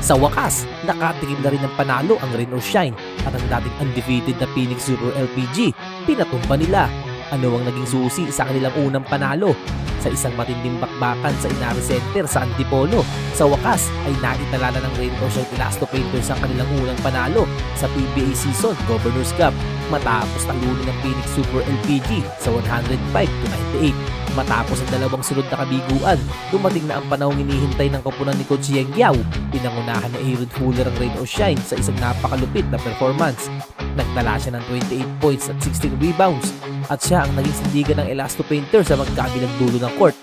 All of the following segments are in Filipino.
Sa wakas, nakatikim na rin ng panalo ang Rain or Shine at ang dating undefeated na Phoenix Super LPG, pinatumba nila. Ano ang naging susi sa kanilang unang panalo? Sa isang matinding bakbakan sa Inari Center sa Antipolo, sa wakas ay naitala na ng Rain or Shine Elasto Painters ang kanilang unang panalo sa PBA season Governor's Cup matapos talunin ng Phoenix Super LPG sa 105-98. Matapos ang dalawang sunod na kabiguan, dumating na ang panahong hinihintay ng koponan ni Coach Yeng Yao. Pinangunahan ni Aaron Fuller ang Rain or Shine sa isang napakalupit na performance. Nagtala siya ng 28 points at 16 rebounds at siya ang naging sandigan ng Elasto Painters sa magkabilang dulo ng court.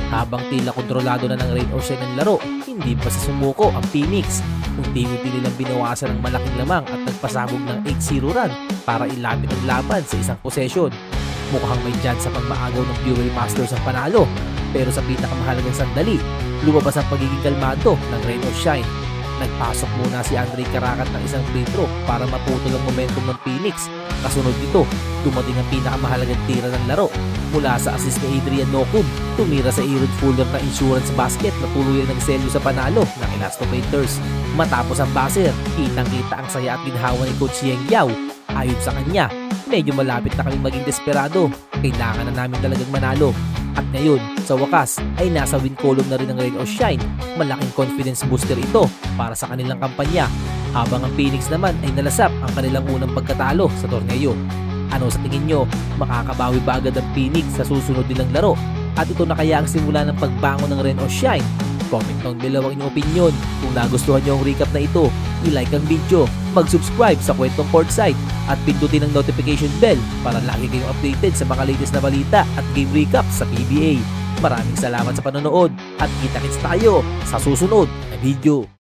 Habang tila kontrolado na ng Rain or Shine ang laro, hindi pa sa sumuko ang Phoenix. Unti-unti nilang binawasan ng malaking lamang at nagpasabog ng 8-0 run para ilapit ang laban sa isang possession. Mukhang may dyan sa pagmaagaw ng Fury Masters ang panalo, pero sa pinakamahalagang sandali, lumabas ang pagiging kalmado ng Rain or Shine. Nagpasok muna si Andre Caracat ng isang free throw para maputol ang momentum ng Phoenix. Kasunod nito, dumating ang pinakamahalagang tira ng laro mula sa assist ni Adrian Nocum. Tumira sa Aaron Fuller na insurance basket na tuluyang nagselyo sa panalo ng Elasto Painters. Matapos ang buzzer, kitang-kita ang saya at ginhawa ni Coach Yeng Yao. Ayon sa kanya, medyo malapit na kaming maging desperado. Kailangan na namin talagang manalo. At ngayon, sa wakas, ay nasa win column na rin ng Rain or Shine. Malaking confidence booster ito para sa kanilang kampanya. Habang ang Phoenix naman ay nalasap ang kanilang unang pagkatalo sa torneo. Ano sa tingin nyo? Makakabawi ba agad ang Phoenix sa susunod nilang laro? At ito na kaya ang simula ng pagbangon ng Rain or Shine? Comment down below ang inyong opinion. Kung nagustuhan nyo ang recap na ito, i-like ang video, mag-subscribe sa Kwentong Courtside at pindutin ang notification bell para lagi kayong updated sa mga latest na balita at game recap sa PBA. Maraming salamat sa panonood at kita-kits tayo sa susunod na video.